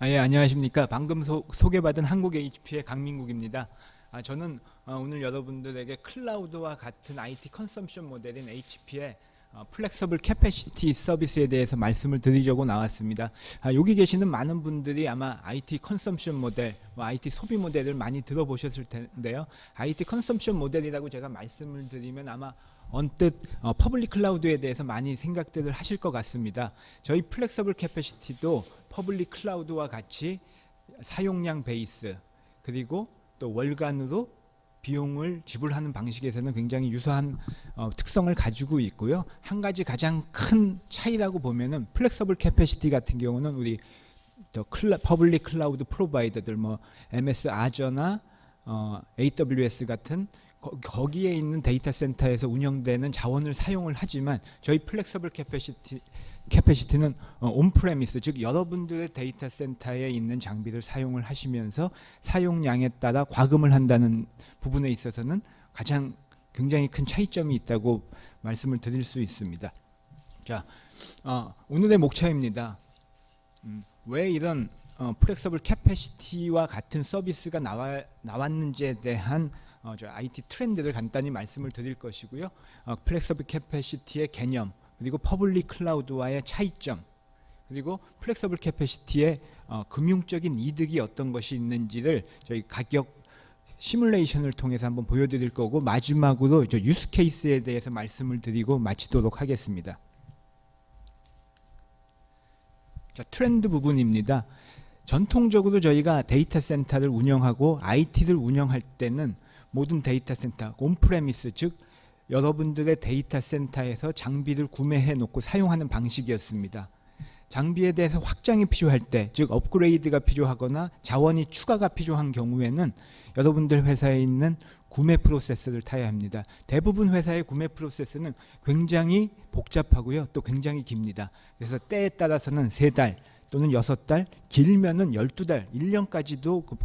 예, 안녕하십니까. 방금 소개받은 한국 HP의 강민국입니다. 저는 오늘 여러분들에게 클라우드와 같은 IT 컨섬션 모델인 HP의 플렉서블 캐패시티 서비스에 대해서 말씀을 드리려고 나왔습니다. 여기 계시는 많은 분들이 아마 IT 컨섬션 모델, IT 소비 모델을 많이 들어보셨을 텐데요. IT 컨섬션 모델이라고 제가 말씀을 드리면 아마 언뜻 퍼블릭 클라우드에 대해서 많이 생각들을 하실 것 같습니다. 저희 플렉서블 캐패시티도 퍼블릭 클라우드와 같이 사용량 베이스 그리고 또 월간으로 비용을 지불하는 방식에서는 굉장히 유사한 특성을 가지고 있고요. 한 가지 가장 큰 차이라고 보면은 플렉서블 캐패시티 같은 경우는 우리 퍼블릭 클라우드 프로바이더들 MS 아저나 AWS 같은 거기에 있는 데이터 센터에서 운영되는 자원을 사용을 하지만 저희 플렉서블 캐패시티는 온프레미스, 즉 여러분들의 데이터 센터에 있는 장비를 사용을 하시면서 사용량에 따라 과금을 한다는 부분에 있어서는 가장 굉장히 큰 차이점이 있다고 말씀을 드릴 수 있습니다. 자, 오늘의 목차입니다. 왜 이런 플렉서블 캐패시티와 같은 서비스가 나왔는지에 대한 IT 트렌드를 간단히 말씀을 드릴 것이고요. 플렉서블 캐패시티의 개념, 그리고 퍼블릭 클라우드와의 차이점, 그리고 플렉서블 캐패시티의 금융적인 이득이 어떤 것이 있는지를 저희 가격 시뮬레이션을 통해서 한번 보여드릴 거고, 마지막으로 유스 케이스에 대해서 말씀을 드리고 마치도록 하겠습니다. 자, 트렌드 부분입니다. 전통적으로 저희가 데이터 센터를 운영하고 IT를 운영할 때는 모든 데이터 센터, 온프레미스, 즉 여러분들의 데이터 센터에서 장비를 구매해 놓고 사용하는 방식이었습니다. 장비에 대해서 확장이 필요할 때, 즉 업그레이드가 필요하거나 자원이 추가가 필요한 경우에는 여러분들 회사에 있는 구매 프로세스를 타야 합니다. 대부분 회사의 구매 프로세스는 굉장히 복잡하고요, 또 굉장히 깁니다. 그래서 때에 따라서는 3달 또는 6달, 길면은 12달, 1년까지도 그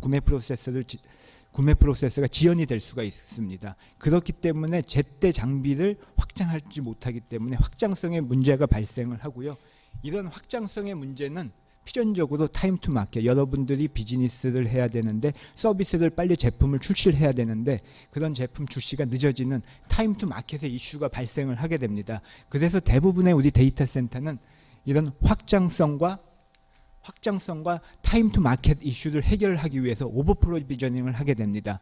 구매 프로세스가 지연이 될 수가 있습니다. 그렇기 때문에 제때 장비를 확장하지 못하기 때문에 확장성의 문제가 발생을 하고요. 이런 확장성의 문제는 필연적으로 타임 투 마켓, 여러분들이 비즈니스를 해야 되는데 서비스를 빨리 제품을 출시를 해야 되는데 그런 제품 출시가 늦어지는 타임 투 마켓의 이슈가 발생을 하게 됩니다. 그래서 대부분의 우리 데이터 센터는 이런 확장성과 타임 투 마켓 이슈를 해결하기 위해서 오버 프로비저닝을 하게 됩니다.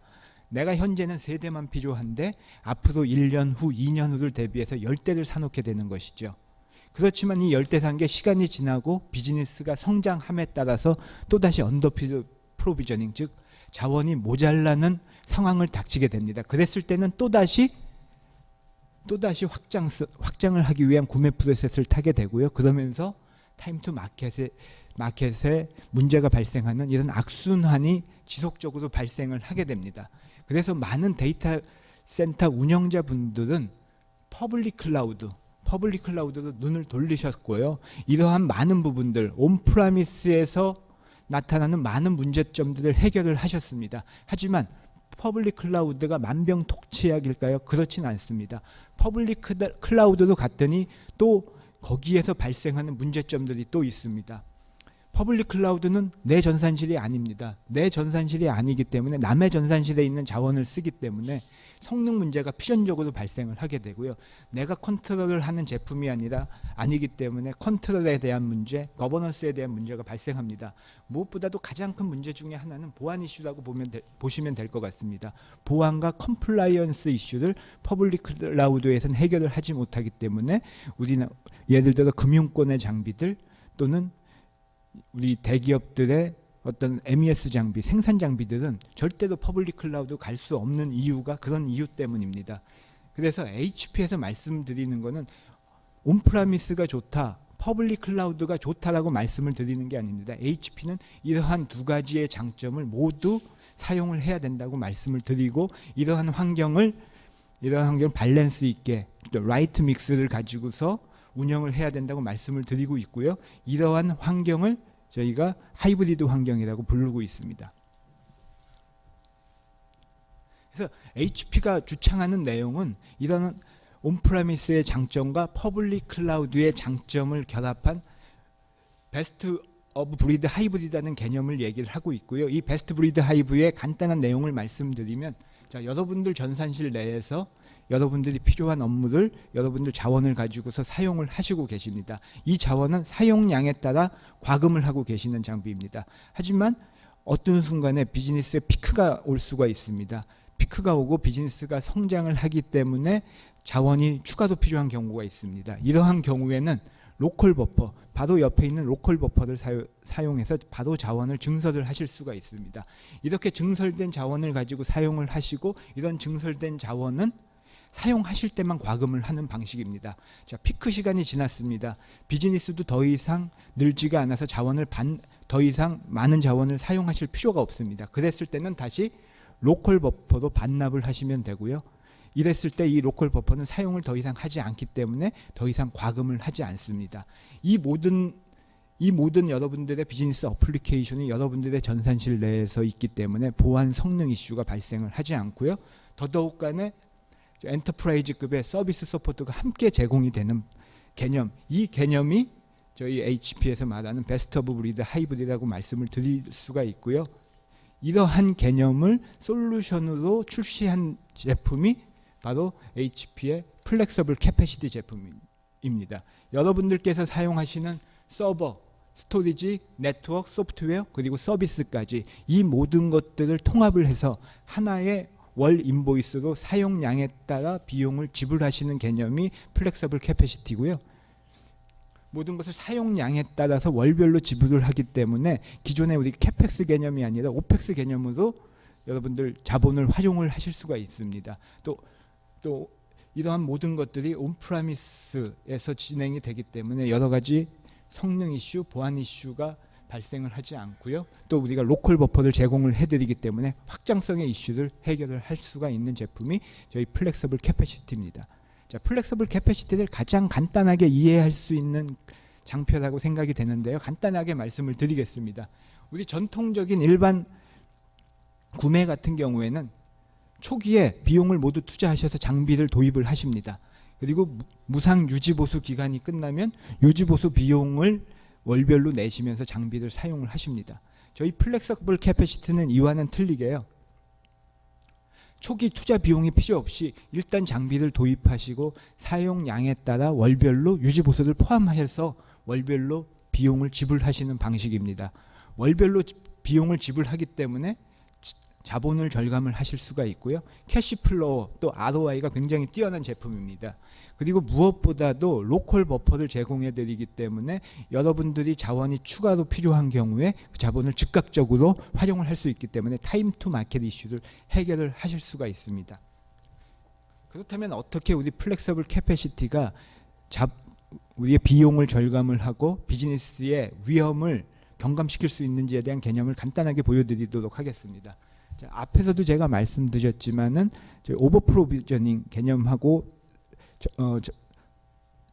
내가 현재는 3대만 필요한데 앞으로 1년 후, 2년 후를 대비해서 10대를 사놓게 되는 것이죠. 그렇지만 이 10대 산 게 시간이 지나고 비즈니스가 성장함에 따라서 또다시 언더 프로비저닝, 즉 자원이 모자라는 상황을 닥치게 됩니다. 그랬을 때는 또다시 확장을 하기 위한 구매 프로세스를 타게 되고요. 그러면서 타임 투 마켓에 문제가 발생하는 이런 악순환이 지속적으로 발생을 하게 됩니다. 그래서 많은 데이터 센터 운영자분들은 퍼블릭 클라우드로 눈을 돌리셨고요. 이러한 많은 부분들, 온프라미스에서 나타나는 많은 문제점들을 해결을 하셨습니다. 하지만 퍼블릭 클라우드가 만병통치약일까요? 그렇진 않습니다. 퍼블릭 클라우드로 갔더니 또 거기에서 발생하는 문제점들이 또 있습니다. 퍼블릭 클라우드는 내 전산실이 아닙니다. 내 전산실이 아니기 때문에 남의 전산실에 있는 자원을 쓰기 때문에 성능 문제가 필연적으로 발생을 하게 되고요. 내가 컨트롤을 하는 제품이 아니기 때문에 컨트롤에 대한 문제, 거버넌스에 대한 문제가 발생합니다. 무엇보다도 가장 큰 문제 중에 하나는 보안 이슈라고 보시면 될 것 같습니다. 보안과 컴플라이언스 이슈를 퍼블릭 클라우드에서는 해결을 하지 못하기 때문에 우리는 예를 들어 금융권의 장비들 또는 우리 대기업들의 어떤 MES 장비, 생산 장비들은 절대로 퍼블릭 클라우드 갈 수 없는 이유가 그런 이유 때문입니다. 그래서 HP에서 말씀드리는 거는 온프라미스가 좋다, 퍼블릭 클라우드가 좋다라고 말씀을 드리는 게 아닙니다. HP는 이러한 두 가지의 장점을 모두 사용을 해야 된다고 말씀을 드리고 이러한 환경을 밸런스 있게 라이트 믹스를 가지고서 운영을 해야 된다고 말씀을 드리고 있고요. 이러한 환경을 저희가 하이브리드 환경이라고 부르고 있습니다. 그래서 HP가 주창하는 내용은 이런 온프레미스의 장점과 퍼블릭 클라우드의 장점을 결합한 베스트 오브 브리드 하이브리드라는 개념을 얘기를 하고 있고요. 이 베스트 브리드 하이브의 간단한 내용을 말씀드리면, 자, 여러분들 전산실 내에서 여러분들이 필요한 업무를 여러분들 자원을 가지고서 사용을 하시고 계십니다. 이 자원은 사용량에 따라 과금을 하고 계시는 장비입니다. 하지만 어떤 순간에 비즈니스에 피크가 올 수가 있습니다. 피크가 오고 비즈니스가 성장을 하기 때문에 자원이 추가로 필요한 경우가 있습니다. 이러한 경우에는 로컬 버퍼, 바로 옆에 있는 로컬 버퍼를 사용해서 바로 자원을 증설을 하실 수가 있습니다. 이렇게 증설된 자원을 가지고 사용을 하시고, 이런 증설된 자원은 사용하실 때만 과금을 하는 방식입니다. 자, 피크 시간이 지났습니다. 비즈니스도 더 이상 늘지가 않아서 더 이상 많은 자원을 사용하실 필요가 없습니다. 그랬을 때는 다시 로컬 버퍼로 반납을 하시면 되고요. 이랬을 때 이 로컬 버퍼는 사용을 더 이상 하지 않기 때문에 더 이상 과금을 하지 않습니다. 이 모든 여러분들의 비즈니스 어플리케이션이 여러분들의 전산실 내에서 있기 때문에 보안 성능 이슈가 발생을 하지 않고요. 더더욱 간에 엔터프라이즈급의 서비스 서포트가 함께 제공이 되는 개념, 이 개념이 저희 HP에서 말하는 베스트 오브 브리드 하이브리드라고 말씀을 드릴 수가 있고요. 이러한 개념을 솔루션으로 출시한 제품이 바로 HP의 플렉서블 캐패시티 제품입니다. 여러분들께서 사용하시는 서버, 스토리지, 네트워크, 소프트웨어, 그리고 서비스까지 이 모든 것들을 통합을 해서 하나의 월 인보이스로 사용량에 따라 비용을 지불하시는 개념이 플렉서블 캐패시티고요. 모든 것을 사용량에 따라서 월별로 지불을 하기 때문에 기존의 우리 캐펙스 개념이 아니라 오펙스 개념으로 여러분들 자본을 활용을 하실 수가 있습니다. 또 이러한 모든 것들이 온프라미스에서 진행이 되기 때문에 여러 가지 성능 이슈, 보안 이슈가 발생을 하지 않고요. 또 우리가 로컬 버퍼를 제공을 해드리기 때문에 확장성의 이슈를 해결을 할 수가 있는 제품이 저희 플렉서블 캐패시티입니다. 자, 플렉서블 캐패시티를 가장 간단하게 이해할 수 있는 장표라고 생각이 되는데요. 간단하게 말씀을 드리겠습니다. 우리 전통적인 일반 구매 같은 경우에는 초기에 비용을 모두 투자하셔서 장비를 도입을 하십니다. 그리고 무상 유지보수 기간이 끝나면 유지보수 비용을 월별로 내시면서 장비를 사용을 하십니다. 저희 플렉서블 캐패시티는 이와는 틀리게요. 초기 투자 비용이 필요 없이 일단 장비를 도입하시고 사용량에 따라 월별로 유지보수를 포함해서 월별로 비용을 지불하시는 방식입니다. 월별로 비용을 지불하기 때문에 자본을 절감을 하실 수가 있고요. 캐시플로우 또 ROI가 굉장히 뛰어난 제품입니다. 그리고 무엇보다도 로컬 버퍼를 제공해 드리기 때문에 여러분들이 자원이 추가로 필요한 경우에 그 자본을 즉각적으로 활용을 할 수 있기 때문에 타임 투 마켓 이슈를 해결을 하실 수가 있습니다. 그렇다면 어떻게 우리 플렉서블 캐패시티가 우리의 비용을 절감을 하고 비즈니스의 위험을 경감시킬 수 있는지에 대한 개념을 간단하게 보여드리도록 하겠습니다. 자, 앞에서도 제가 말씀드렸지만은 오버 프로비저닝 개념하고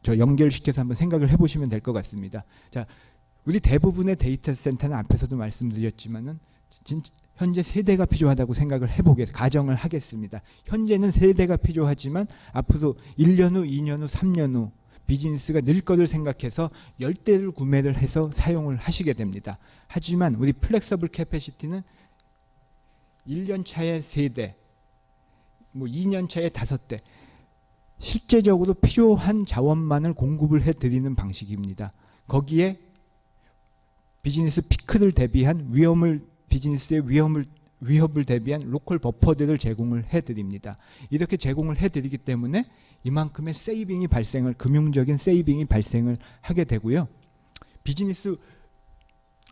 저 연결시켜서 한번 생각을 해보시면 될 것 같습니다. 자, 우리 대부분의 데이터 센터는 앞에서도 말씀드렸지만은 현재 세대가 필요하다고 생각을 가정을 하겠습니다. 현재는 세대가 필요하지만 앞으로 1년 후, 2년 후, 3년 후 비즈니스가 늘 것을 생각해서 10대를 구매를 해서 사용을 하시게 됩니다. 하지만 우리 플렉서블 캐패시티는 1년 차에 3대, 2년 차에 5대 실제적으로 필요한 자원만을 공급을 해드리는 방식입니다. 거기에 비즈니스 피크를 대비한 비즈니스의 위협을 대비한 로컬 버퍼들을 제공을 해드립니다. 이렇게 제공을 해드리기 때문에 이만큼의 금융적인 세이빙이 발생을 하게 되고요. 비즈니스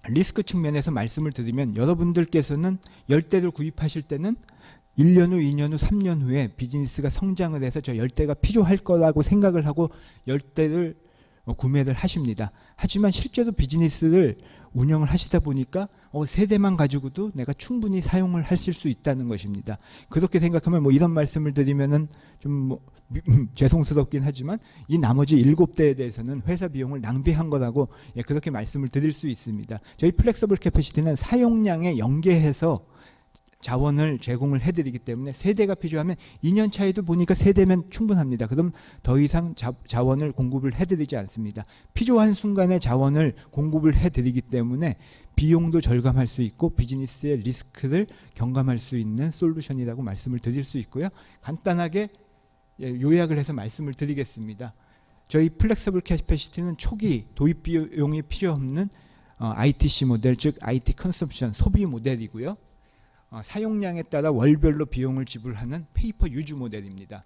리스크 측면에서 말씀을 드리면 여러분들께서는 10대를 구입하실 때는 1년 후, 2년 후, 3년 후에 비즈니스가 성장을 해서 저 10대가 필요할 거라고 생각을 하고 10대를 구매를 하십니다. 하지만 실제로 비즈니스를 운영을 하시다 보니까 세대만 가지고도 내가 충분히 사용을 하실 수 있다는 것입니다. 그렇게 생각하면 이런 말씀을 드리면은 좀 죄송스럽긴 하지만 이 나머지 7대에 대해서는 회사 비용을 낭비한 거라고 그렇게 말씀을 드릴 수 있습니다. 저희 플렉서블 캐패시티는 사용량에 연계해서 자원을 제공을 해드리기 때문에 세대가 필요하면 2년 차에도 보니까 세대면 충분합니다. 그럼 더 이상 자원을 공급을 해드리지 않습니다. 필요한 순간에 자원을 공급을 해드리기 때문에 비용도 절감할 수 있고 비즈니스의 리스크를 경감할 수 있는 솔루션이라고 말씀을 드릴 수 있고요. 간단하게 요약을 해서 말씀을 드리겠습니다. 저희 플렉서블 캐패시티는 초기 도입 비용이 필요 없는 ITC 모델, 즉 IT 컨섬션 소비 모델이고요. 사용량에 따라 월별로 비용을 지불하는 페이퍼 유즈 모델입니다.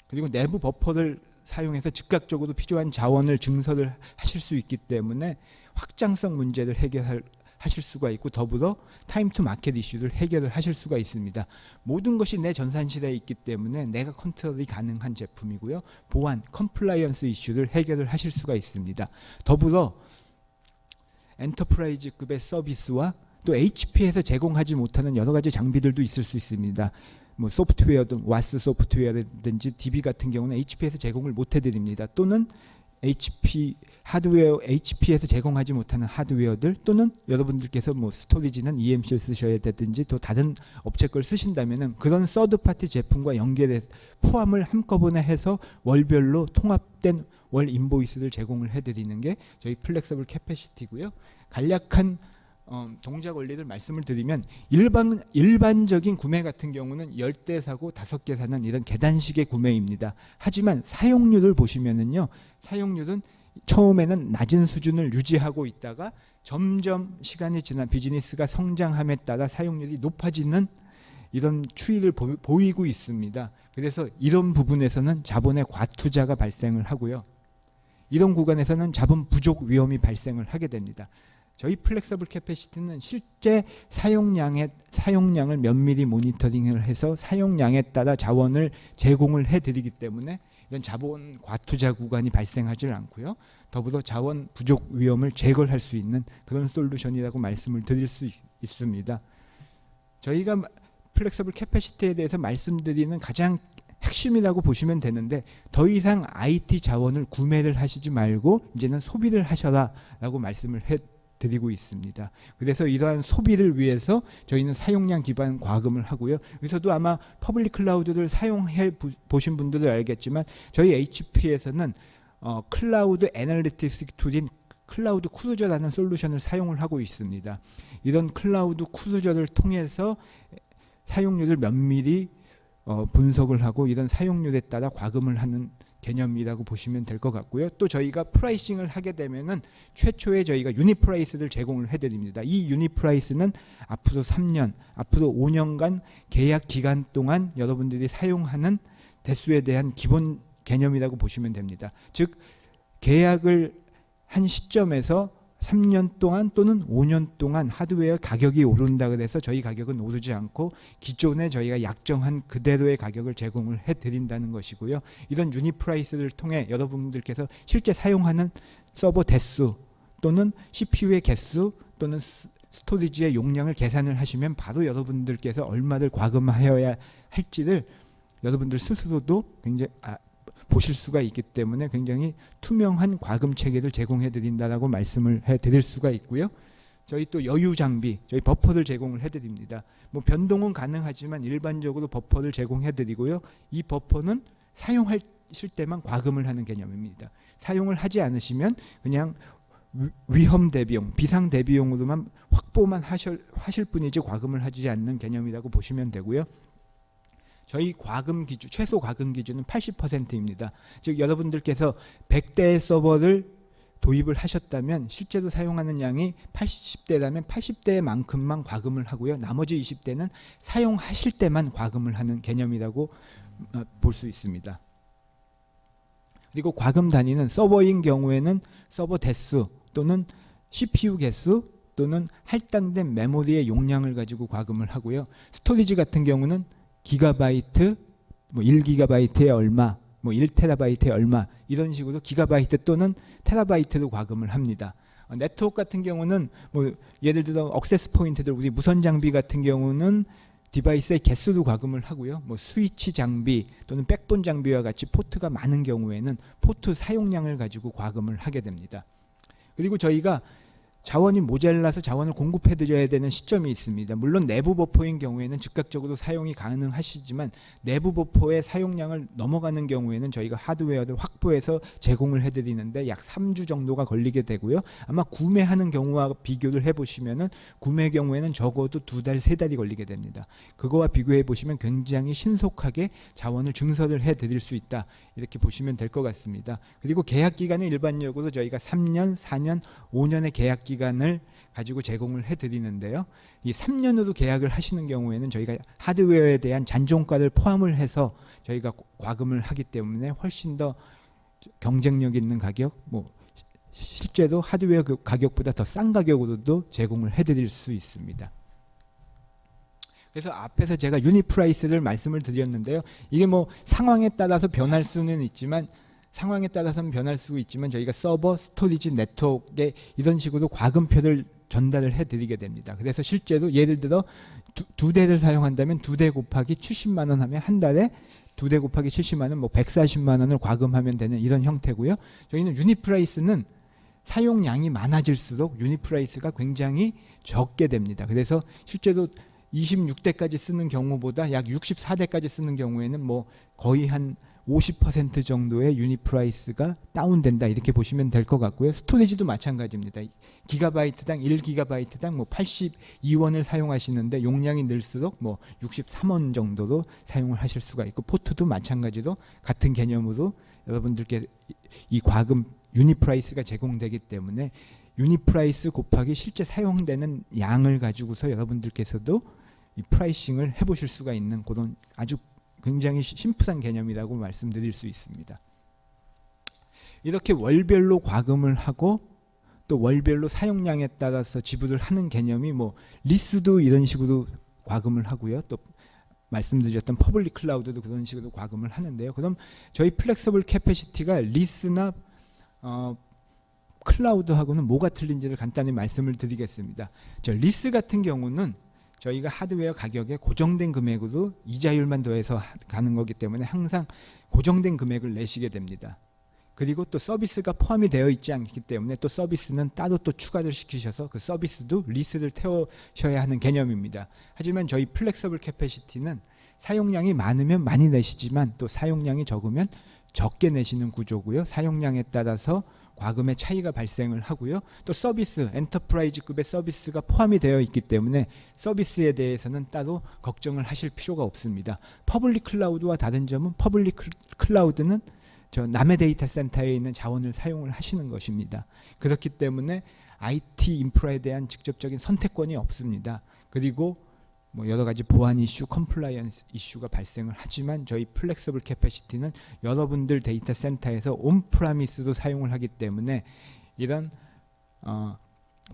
그리고 내부 버퍼를 사용해서 즉각적으로 필요한 자원을 증설을 하실 수 있기 때문에 확장성 문제를 해결하실 수가 있고 더불어 타임 투 마켓 이슈를 해결을 하실 수가 있습니다. 모든 것이 내 전산실에 있기 때문에 내가 컨트롤이 가능한 제품이고요. 보안, 컴플라이언스 이슈를 해결을 하실 수가 있습니다. 더불어 엔터프라이즈급의 서비스와 또 HP에서 제공하지 못하는 여러 가지 장비들도 있을 수 있습니다. 뭐 소프트웨어든 와스 소프트웨어든지 DB 같은 경우는 HP에서 제공을 못 해드립니다. 또는 HP 하드웨어 HP에서 제공하지 못하는 하드웨어들 또는 여러분들께서 뭐 스토리지는 EMC를 쓰셔야 되든지 또 다른 업체 걸 쓰신다면은 그런 서드 파티 제품과 연결해서 포함을 한꺼번에 해서 월별로 통합된 월 인보이스를 제공을 해드리는 게 저희 플렉서블 캐패시티고요. 간략한 동작 원리를 말씀을 드리면 일반적인 구매 같은 경우는 10대 사고 5개 사는 이런 계단식의 구매입니다. 하지만 사용률을 보시면은요. 사용률은 처음에는 낮은 수준을 유지하고 있다가 점점 시간이 지나 비즈니스가 성장함에 따라 사용률이 높아지는 이런 추이를 보이고 있습니다. 그래서 이런 부분에서는 자본의 과투자가 발생을 하고요. 이런 구간에서는 자본 부족 위험이 발생을 하게 됩니다. 저희 플렉서블 캐패시티는 실제 사용량을 면밀히 모니터링을 해서 사용량에 따라 자원을 제공을 해드리기 때문에 이런 자본 과투자 구간이 발생하지 않고요. 더불어 자원 부족 위험을 제거할 수 있는 그런 솔루션이라고 말씀을 드릴 수 있습니다. 저희가 플렉서블 캐패시티에 대해서 말씀드리는 가장 핵심이라고 보시면 되는데 더 이상 IT 자원을 구매를 하시지 말고 이제는 소비를 하셔라 라고 말씀을 드리고 있습니다. 그래서 이러한 소비를 위해서 저희는 사용량 기반 과금을 하고요. 여기서도 아마 퍼블릭 클라우드를 사용해 보신 분들은 알겠지만 저희 HP에서는 클라우드 애널리틱스 툴인 클라우드 크루저라는 솔루션을 사용을 하고 있습니다. 이런 클라우드 크루저를 통해서 사용률을 면밀히 분석을 하고 이런 사용률에 따라 과금을 하는 개념이라고 보시면 될 것 같고요. 또 저희가 프라이싱을 하게 되면은 최초에 저희가 유닛 프라이스를 제공을 해드립니다. 이 유닛 프라이스는 앞으로 3년, 앞으로 5년간 계약 기간 동안 여러분들이 사용하는 대수에 대한 기본 개념이라고 보시면 됩니다. 즉 계약을 한 시점에서 3년 동안 또는 5년 동안 하드웨어 가격이 오른다 그래서 저희 가격은 오르지 않고 기존에 저희가 약정한 그대로의 가격을 제공을 해드린다는 것이고요. 이런 유닛 프라이스를 통해 여러분들께서 실제 사용하는 서버 대수 또는 CPU의 개수 또는 스토리지의 용량을 계산을 하시면 바로 여러분들께서 얼마를 과금하여야 할지를 여러분들 스스로도 굉장히 보실 수가 있기 때문에 굉장히 투명한 과금 체계를 제공해 드린다라고 말씀을 해 드릴 수가 있고요. 저희 또 여유 장비, 저희 버퍼를 제공을 해 드립니다. 뭐 변동은 가능하지만 일반적으로 버퍼를 제공해 드리고요. 이 버퍼는 사용하실 때만 과금을 하는 개념입니다. 사용을 하지 않으시면 그냥 위험 대비용, 비상 대비용으로만 확보만 하실 뿐이지 과금을 하지 않는 개념이라고 보시면 되고요. 저희 과금 기준, 최소 과금 기준은 80%입니다. 즉 여러분들께서 100대의 서버를 도입을 하셨다면 실제로 사용하는 양이 80대라면 80대만큼만 과금을 하고요. 나머지 20대는 사용하실 때만 과금을 하는 개념이라고 볼 수 있습니다. 그리고 과금 단위는 서버인 경우에는 서버 대수 또는 CPU 개수 또는 할당된 메모리의 용량을 가지고 과금을 하고요. 스토리지 같은 경우는 기가바이트, 뭐 1기가바이트에 얼마, 뭐 1테라바이트에 얼마 이런 식으로 기가바이트 또는 테라바이트로 과금을 합니다. 네트워크 같은 경우는 뭐 예를 들어 억세스 포인트들 우리 무선 장비 같은 경우는 디바이스의 개수로 과금을 하고요. 뭐 스위치 장비 또는 백본 장비와 같이 포트가 많은 경우에는 포트 사용량을 가지고 과금을 하게 됩니다. 그리고 저희가 자원이 모자라서 자원을 공급해 드려야 되는 시점이 있습니다. 물론 내부 버퍼인 경우에는 즉각적으로 사용이 가능하시지만 내부 버퍼의 사용량을 넘어가는 경우에는 저희가 하드웨어를 확보해서 제공을 해드리는데 약 3주 정도가 걸리게 되고요. 아마 구매하는 경우와 비교를 해보시면은 구매 경우에는 적어도 2달, 3달이 걸리게 됩니다. 그거와 비교해 보시면 굉장히 신속하게 자원을 증설을 해드릴 수 있다. 이렇게 보시면 될 것 같습니다. 그리고 계약 기간은 일반적으로 저희가 3년, 4년, 5년의 계약 기간을 가지고 제공을 해드리는데요. 이 3년으로 계약을 하시는 경우에는 저희가 하드웨어에 대한 잔존가를 포함을 해서 저희가 과금을 하기 때문에 훨씬 더 경쟁력 있는 가격, 실제로 하드웨어 가격보다 더 싼 가격으로도 제공을 해드릴 수 있습니다. 그래서 앞에서 제가 유닛 프라이스를 말씀을 드렸는데요. 이게 상황에 따라서 변할 수는 있지만 저희가 서버, 스토리지, 네트워크에 이런 식으로 과금표를 전달을 해드리게 됩니다. 그래서 실제로 예를 들어 두 대를 사용한다면 2대 곱하기 70만 원 하면 한 달에 2대 곱하기 70만 원, 140만 원을 과금하면 되는 이런 형태고요. 저희는 유닛 프라이스는 사용량이 많아질수록 유닛 프라이스가 굉장히 적게 됩니다. 그래서 실제로 26대까지 쓰는 경우보다 약 64대까지 쓰는 경우에는 거의 한 50% 정도의 유닛 프라이스가 다운된다, 이렇게 보시면 될 것 같고요. 스토리지도 마찬가지입니다. 기가바이트당 1기가바이트당 82원을 사용하시는데 용량이 늘수록 63원 정도로 사용을 하실 수가 있고, 포트도 마찬가지로 같은 개념으로 여러분들께 이 과금 유닛 프라이스가 제공되기 때문에 유닛 프라이스 곱하기 실제 사용되는 양을 가지고서 여러분들께서도 이 프라이싱을 해보실 수가 있는 그런 아주 굉장히 심플한 개념이라고 말씀드릴 수 있습니다. 이렇게 월별로 과금을 하고 또 월별로 사용량에 따라서 지불을 하는 개념이 리스도 이런 식으로 과금을 하고요. 또 말씀드렸던 퍼블릭 클라우드도 그런 식으로 과금을 하는데요. 그럼 저희 플렉서블 캐패시티가 리스나 클라우드하고는 뭐가 틀린지를 간단히 말씀을 드리겠습니다. 리스 같은 경우는 저희가 하드웨어 가격에 고정된 금액으로 이자율만 더해서 가는 거기 때문에 항상 고정된 금액을 내시게 됩니다. 그리고 또 서비스가 포함이 되어 있지 않기 때문에 또 서비스는 따로 또 추가를 시키셔서 그 서비스도 리스를 태우셔야 하는 개념입니다. 하지만 저희 플렉서블 캐패시티는 사용량이 많으면 많이 내시지만 또 사용량이 적으면 적게 내시는 구조고요. 사용량에 따라서 과금의 차이가 발생을 하고요. 또 서비스, 엔터프라이즈급의 서비스가 포함이 되어 있기 때문에 서비스에 대해서는 따로 걱정을 하실 필요가 없습니다. 퍼블릭 클라우드와 다른 점은 퍼블릭 클라우드는 남의 데이터 센터에 있는 자원을 사용을 하시는 것입니다. 그렇기 때문에 IT 인프라에 대한 직접적인 선택권이 없습니다. 그리고 여러 가지 보안 이슈, 컴플라이언스 이슈가 발생을 하지만 저희 플렉서블 캐패시티는 여러분들 데이터 센터에서 온프라미스로 사용을 하기 때문에 이런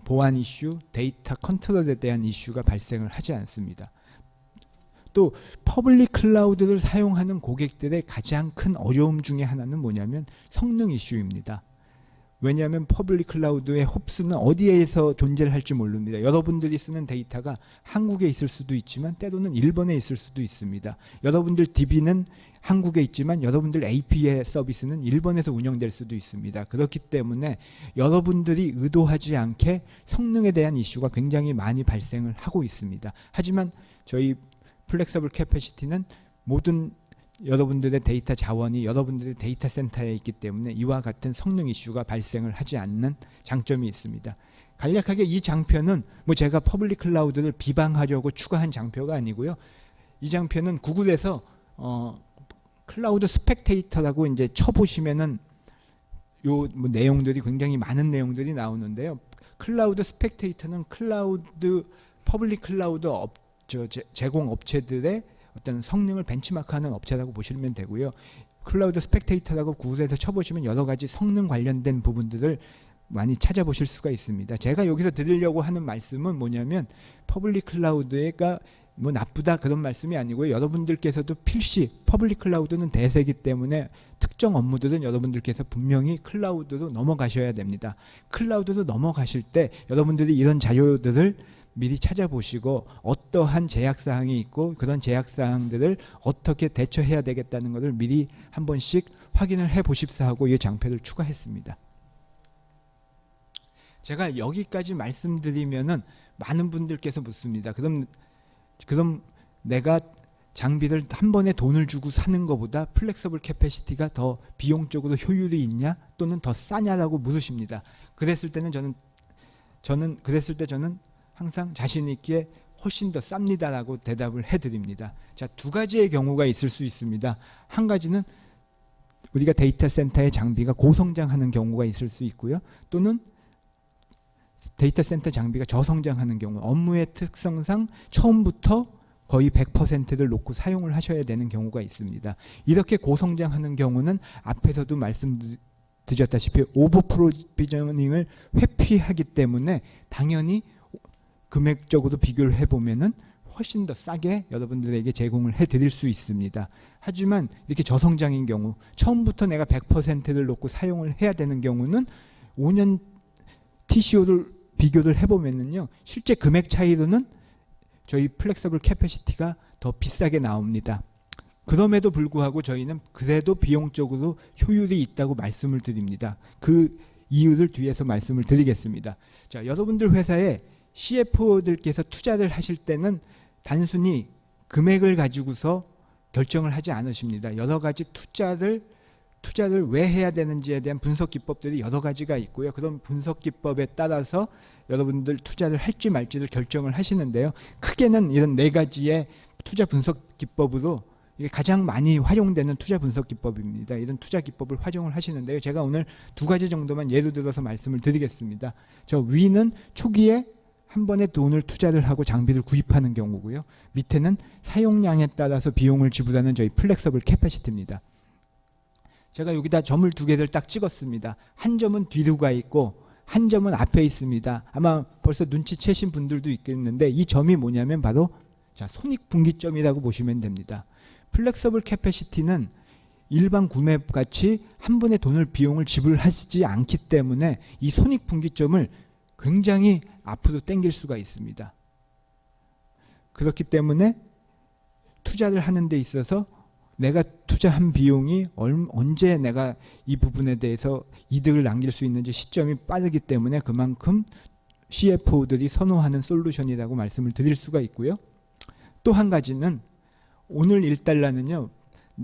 보안 이슈, 데이터 컨트롤에 대한 이슈가 발생을 하지 않습니다. 또 퍼블릭 클라우드를 사용하는 고객들의 가장 큰 어려움 중에 하나는 뭐냐면 성능 이슈입니다. 왜냐하면 퍼블릭 클라우드의 홉스는 어디에서 존재를 할지 모릅니다. 여러분들이 쓰는 데이터가 한국에 있을 수도 있지만 때로는 일본에 있을 수도 있습니다. 여러분들 DB는 한국에 있지만 여러분들 API 서비스는 일본에서 운영될 수도 있습니다. 그렇기 때문에 여러분들이 의도하지 않게 성능에 대한 이슈가 굉장히 많이 발생을 하고 있습니다. 하지만 저희 플렉서블 캐패시티는 모든 여러분들의 데이터 자원이 여러분들의 데이터 센터에 있기 때문에 이와 같은 성능 이슈가 발생을 하지 않는 장점이 있습니다. 간략하게 이 장표는 제가 퍼블릭 클라우드를 비방하려고 추가한 장표가 아니고요. 이 장표는 구글에서 클라우드 스펙테이터라고 이제 쳐보시면은 요 내용들이 굉장히 많은 내용들이 나오는데요. 클라우드 스펙테이터는 클라우드 퍼블릭 클라우드 제공 업체들의 어떤 성능을 벤치마크하는 업체라고 보시면 되고요. 클라우드 스펙테이터라고 구글에서 쳐보시면 여러 가지 성능 관련된 부분들을 많이 찾아보실 수가 있습니다. 제가 여기서 드리려고 하는 말씀은 뭐냐면 퍼블릭 클라우드가 나쁘다 그런 말씀이 아니고요. 여러분들께서도 필시 퍼블릭 클라우드는 대세이기 때문에 특정 업무들은 여러분들께서 분명히 클라우드로 넘어가셔야 됩니다. 클라우드로 넘어가실 때 여러분들이 이런 자료들을 미리 찾아보시고 어떠한 제약사항이 있고 그런 제약사항들을 어떻게 대처해야 되겠다는 것을 미리 한 번씩 확인을 해 보십사 하고 이 장표를 추가했습니다. 제가 여기까지 말씀드리면은 많은 분들께서 묻습니다. 그럼 내가 장비를 한 번에 돈을 주고 사는 것보다 플렉서블 캐패시티가 더 비용적으로 효율이 있냐 또는 더 싸냐라고 물으십니다. 그랬을 때 저는 항상 자신 있게 훨씬 더 쌉니다라고 대답을 해드립니다. 자, 두 가지의 경우가 있을 수 있습니다. 한 가지는 우리가 데이터 센터의 장비가 고성장하는 경우가 있을 수 있고요. 또는 데이터 센터 장비가 저성장하는 경우, 업무의 특성상 처음부터 거의 100%를 놓고 사용을 하셔야 되는 경우가 있습니다. 이렇게 고성장하는 경우는 앞에서도 말씀드렸다시피 오버 프로비저닝을 회피하기 때문에 당연히 금액적으로 비교를 해보면은 훨씬 더 싸게 여러분들에게 제공을 해드릴 수 있습니다. 하지만 이렇게 저성장인 경우, 처음부터 내가 100%를 놓고 사용을 해야 되는 경우는 5년 TCO를 비교를 해보면은요, 실제 금액 차이로는 저희 플렉서블 캐패시티가 더 비싸게 나옵니다. 그럼에도 불구하고 저희는 그래도 비용적으로 효율이 있다고 말씀을 드립니다. 그 이유를 뒤에서 말씀을 드리겠습니다. 자, 여러분들 회사에 CFO들께서 투자를 하실 때는 단순히 금액을 가지고서 결정을 하지 않으십니다. 여러 가지 투자를 왜 해야 되는지에 대한 분석 기법들이 여러 가지가 있고요. 그런 분석 기법에 따라서 여러분들 투자를 할지 말지를 결정을 하시는데요. 크게는 이런 네 가지의 투자 분석 기법으로 이게 가장 많이 활용되는 투자 분석 기법입니다. 이런 투자 기법을 활용을 하시는데요. 제가 오늘 두 가지 정도만 예를 들어서 말씀을 드리겠습니다. 저 위는 초기에 한 번에 돈을 투자를 하고 장비를 구입하는 경우고요. 밑에는 사용량에 따라서 비용을 지불하는 저희 플렉서블 캐패시티입니다. 제가 여기다 점을 두 개를 딱 찍었습니다. 한 점은 뒤로 가 있고 한 점은 앞에 있습니다. 아마 벌써 눈치채신 분들도 있겠는데 이 점이 뭐냐면 바로 손익분기점이라고 보시면 됩니다. 플렉서블 캐패시티는 일반 구매같이 한 번에 비용을 지불하지 않기 때문에 이 손익분기점을 굉장히 앞으로 당길 수가 있습니다. 그렇기 때문에 투자를 하는 데 있어서 내가 투자한 비용이 언제 내가 이 부분에 대해서 이득을 남길 수 있는지 시점이 빠르기 때문에 그만큼 CFO들이 선호하는 솔루션이라고 말씀을 드릴 수가 있고요. 또 한 가지는 오늘 1달러는요.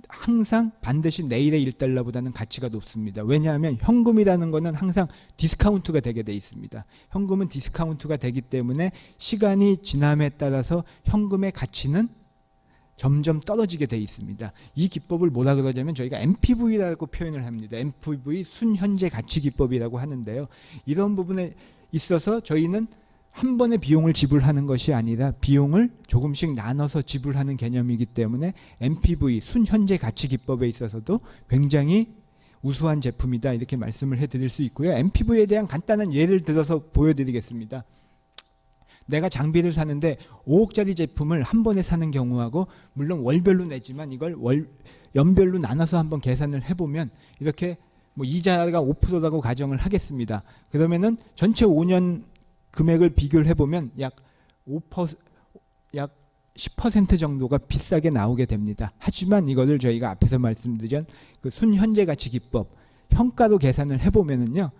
항상 반드시 내일의 1달러보다는 가치가 높습니다. 왜냐하면 현금이라는 것은 항상 디스카운트가 되게 돼 있습니다. 현금은 디스카운트가 되기 때문에 시간이 지남에 따라서 현금의 가치는 점점 떨어지게 돼 있습니다. 이 기법을 뭐라 그러냐면 저희가 MPV라고 표현을 합니다. MPV 순현재 가치 기법이라고 하는데요. 이런 부분에 있어서 저희는 한 번에 비용을 지불하는 것이 아니라 비용을 조금씩 나눠서 지불하는 개념이기 때문에 MPV 순현재 가치 기법에 있어서도 굉장히 우수한 제품이다 이렇게 말씀을 해드릴 수 있고요. MPV에 대한 간단한 예를 들어서 보여드리겠습니다. 내가 장비를 사는데 5억짜리 제품을 한 번에 사는 경우하고 물론 월별로 내지만 이걸 연별로 나눠서 한번 계산을 해보면 이렇게 뭐 이자가 5%라고 가정을 하겠습니다. 그러면은 전체 5년 금액을 비교를 해보면 약 10% 정도가 비싸게 나오게 됩니다. 하지만 이거를 저희가 앞에서 말씀드린 그 순현재 가치 기법 현가로 계산을 해보면은요,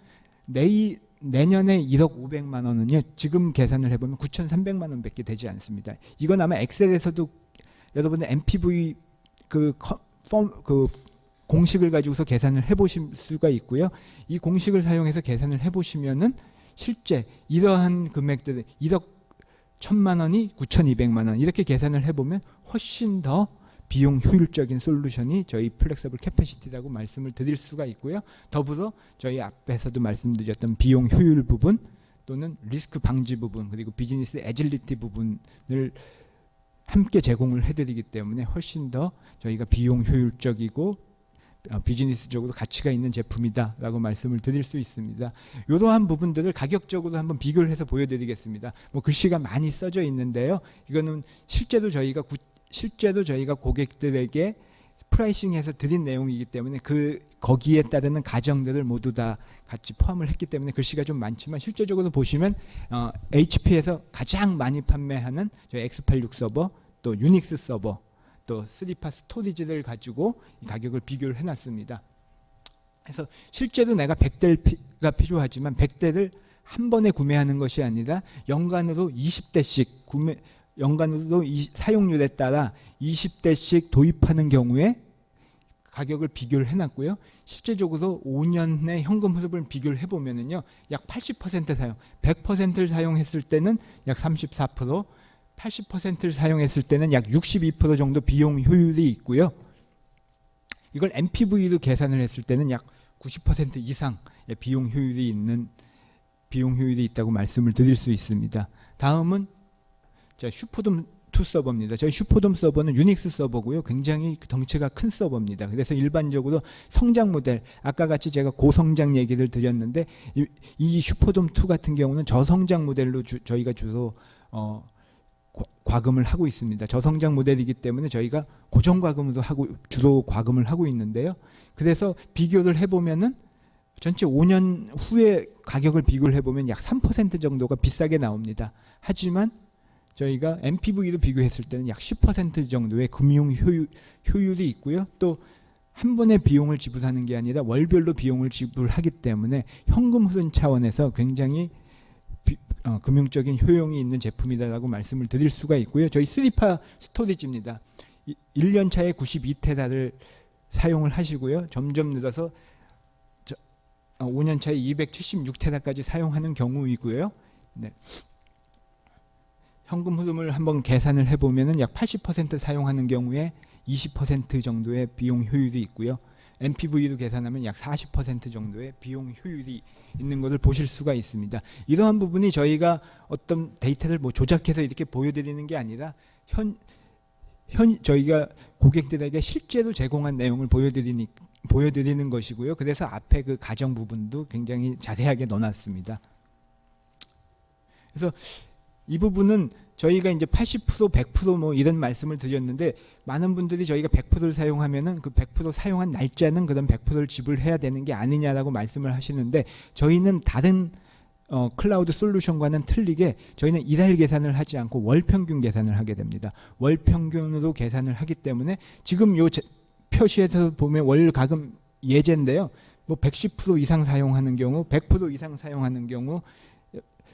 내년에 1억 500만 원은요, 지금 계산을 해보면 9,300만 원밖에 되지 않습니다. 이건 아마 엑셀에서도 여러분들 MPV 그 공식을 가지고서 계산을 해보실 수가 있고요. 이 공식을 사용해서 계산을 해보시면은 실제 이러한 금액들 1억 1,000만 원이 9,200만 원 이렇게 계산을 해보면 훨씬 더 비용 효율적인 솔루션이 저희 플렉서블 캐패시티라고 말씀을 드릴 수가 있고요. 더불어 저희 앞에서도 말씀드렸던 비용 효율 부분 또는 리스크 방지 부분 그리고 비즈니스 애질리티 부분을 함께 제공을 해드리기 때문에 훨씬 더 저희가 비용 효율적이고 비즈니스적으로 가치가 있는 제품이다 라고 말씀을 드릴 수 있습니다. 이러한 부분들을 가격적으로 한번 비교를 해서 보여드리겠습니다. 뭐 글씨가 많이 써져 있는데요. 이거는 실제로 저희가 고객들에게 프라이싱해서 드린 내용이기 때문에 거기에 따르는 가정들을 모두 다 같이 포함을 했기 때문에 글씨가 좀 많지만 실제적으로 보시면 HP에서 가장 많이 판매하는 저희 X86 서버 또 유닉스 서버 또 3파 스토리지를 가지고 이 가격을 비교를 해놨습니다. 그래서 실제로 내가 100대가 필요하지만 100대를 한 번에 구매하는 것이 아니라 연간으로 20대씩 연간으로 사용률에 따라 20대씩 도입하는 경우에 가격을 비교를 해놨고요. 실제적으로 5년의 현금 후습을 비교를 해보면은요, 약 80% 사용, 100%를 사용했을 때는 약 34%, 80%를 사용했을 때는 약 62% 정도 비용 효율이 있고요. 이걸 NPV로 계산을 했을 때는 약 90% 이상의 비용 효율이 있다고 말씀을 드릴 수 있습니다. 다음은 슈퍼돔 2 서버입니다. 저희 슈퍼돔 서버는 유닉스 서버고요. 굉장히 덩치가 큰 서버입니다. 그래서 일반적으로 성장 모델, 아까 같이 제가 고성장 얘기를 드렸는데 이 슈퍼돔 2 같은 경우는 저성장 모델로 저희가 주로 과금을 하고 있습니다. 저성장 모델이기 때문에 저희가 고정 과금으로 주로 과금을 하고 있는데요. 그래서 비교를 해보면은 전체 5년 후에 가격을 비교를 해보면 약 3% 정도가 비싸게 나옵니다. 하지만 저희가 NPV로 비교했을 때는 약 10% 정도의 금융 효율이 있고요. 또 한 번에 비용을 지불하는 게 아니라 월별로 비용을 지불하기 때문에 현금 흐름 차원에서 굉장히 금융적인 효용이 있는 제품이다라고 말씀을 드릴 수가 있고요. 저희 3파 스토리지입니다. 1년 차에 92테라를 사용을 하시고요. 점점 늘어서 5년 차에 276테라까지 사용하는 경우이고요. 네. 현금 흐름을 한번 계산을 해보면 약 80% 사용하는 경우에 20% 정도의 비용 효율이 있고요. NPV로 계산하면 약 40% 정도의 비용 효율이 있는 것을 보실 수가 있습니다. 이러한 부분이 저희가 어떤 데이터를 조작해서 이렇게 보여드리는 게 아니라 저희가 고객들에게 실제로 제공한 내용을 보여드리는 것이고요. 그래서 앞에 그 가정 부분도 굉장히 자세하게 넣어놨습니다. 그래서 이 부분은 저희가 이제 80%, 100% 이런 말씀을 드렸는데 많은 분들이 저희가 100%를 사용하면은 그 100% 사용한 날짜는 그런 100%를 지불해야 되는 게 아니냐라고 말씀을 하시는데 저희는 다른 클라우드 솔루션과는 틀리게 저희는 이달 계산을 하지 않고 월 평균 계산을 하게 됩니다. 월 평균으로 계산을 하기 때문에 지금 요 표시에서 보면 월 가금 예제인데요. 110% 이상 사용하는 경우, 100% 이상 사용하는 경우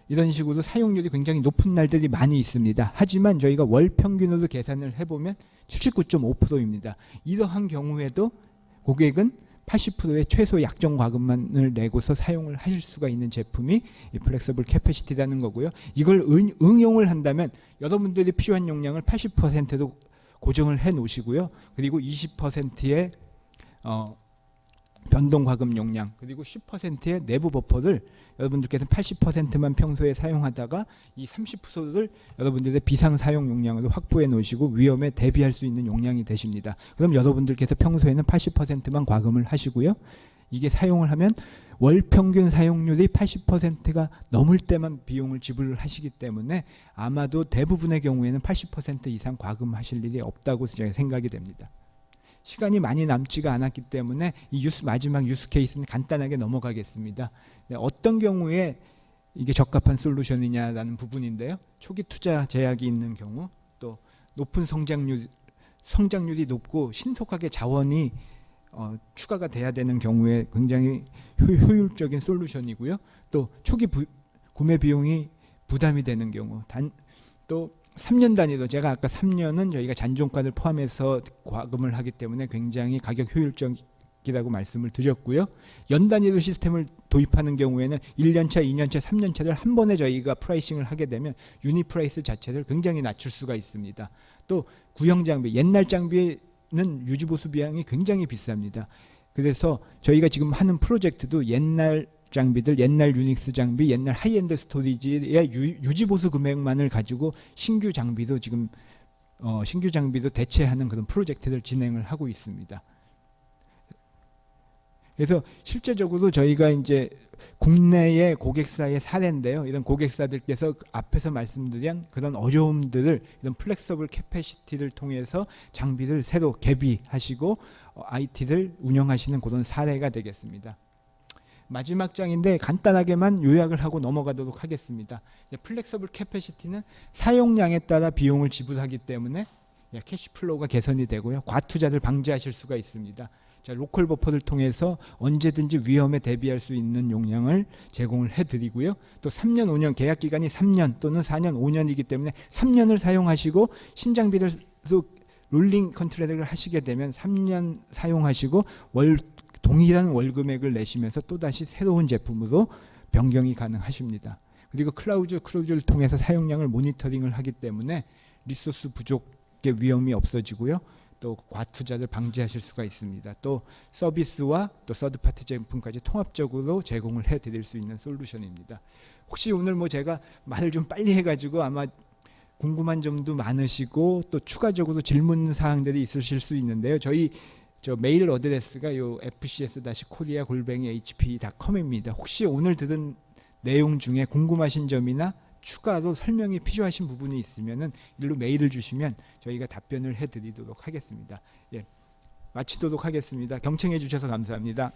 이런 식으로 사용률이 굉장히 높은 날들이 많이 있습니다. 하지만 저희가 월 평균으로 계산을 해보면 79.5%입니다. 이러한 경우에도 고객은 80%의 최소 약정 과금만을 내고서 사용을 하실 수가 있는 제품이 이 플렉서블 캐패시티라는 거고요. 이걸 응용을 한다면 여러분들이 필요한 용량을 80%로 고정을 해 놓으시고요. 그리고 20%의 변동 과금 용량 그리고 10%의 내부 버퍼를 여러분들께서 80%만 평소에 사용하다가 이 30%를 여러분들의 비상 사용 용량으로 확보해 놓으시고 위험에 대비할 수 있는 용량이 되십니다. 그럼 여러분들께서 평소에는 80%만 과금을 하시고요. 이게 사용을 하면 월 평균 사용률이 80%가 넘을 때만 비용을 지불을 하시기 때문에 아마도 대부분의 경우에는 80% 이상 과금하실 일이 없다고 제가 생각이 됩니다. 시간이 많이 남지가 않았기 때문에 이 마지막 유스 케이스는 간단하게 넘어가겠습니다. 네, 어떤 경우에 이게 적합한 솔루션이냐라는 부분인데요. 초기 투자 제약이 있는 경우, 또 높은 성장률이 높고 신속하게 자원이 추가가 돼야 되는 경우에 굉장히 효율적인 솔루션이고요. 또 초기 구매 비용이 부담이 되는 경우, 또 3년 단위로 제가 아까 3년은 저희가 잔존가를 포함해서 과금을 하기 때문에 굉장히 가격 효율적이라고 말씀을 드렸고요. 연 단위로 시스템을 도입하는 경우에는 1년차, 2년차, 3년차를 한 번에 저희가 프라이싱을 하게 되면 유니 프라이스 자체를 굉장히 낮출 수가 있습니다. 또 구형 장비, 옛날 장비는 유지보수 비용이 굉장히 비쌉니다. 그래서 저희가 지금 하는 프로젝트도 옛날 장비들, 옛날 유닉스 장비, 옛날 하이엔드 스토리지의 유지보수 금액만을 가지고 신규 장비도 지금 대체하는 그런 프로젝트를 진행을 하고 있습니다. 그래서 실제적으로 저희가 이제 국내의 고객사의 사례인데요. 이런 고객사들께서 앞에서 말씀드린 그런 어려움들을 이런 플렉서블 캐패시티를 통해서 장비를 새로 개비하시고 IT를 운영하시는 그런 사례가 되겠습니다. 마지막 장인데 간단하게만 요약을 하고 넘어가도록 하겠습니다. 플렉서블 캐패시티는 사용량에 따라 비용을 지불하기 때문에 캐시플로우가 개선이 되고요. 과투자를 방지하실 수가 있습니다. 자, 로컬 버퍼를 통해서 언제든지 위험에 대비할 수 있는 용량을 제공을 해드리고요. 또 3년, 5년 계약 기간이 3년 또는 4년, 5년이기 때문에 3년을 사용하시고 신장비를 롤링 컨트랙트를 하시게 되면 3년 사용하시고 동일한 월금액을 내시면서 또다시 새로운 제품으로 변경이 가능하십니다. 그리고 클라우드를 통해서 사용량을 모니터링을 하기 때문에 리소스 부족의 위험이 없어지고요. 또 과투자를 방지하실 수가 있습니다. 또 서비스와 또 서드파티 제품까지 통합적으로 제공을 해드릴 수 있는 솔루션입니다. 혹시 오늘 뭐 제가 말을 좀 빨리 해가지고 아마 궁금한 점도 많으시고 또 추가적으로 질문 사항들이 있으실 수 있는데요. 저희 메일 어드레스가 요 fcs-korea@hp.com입니다. 혹시 오늘 들은 내용 중에 궁금하신 점이나 추가로 설명이 필요하신 부분이 있으면은 일로 메일을 주시면 저희가 답변을 해드리도록 하겠습니다. 예, 마치도록 하겠습니다. 경청해 주셔서 감사합니다.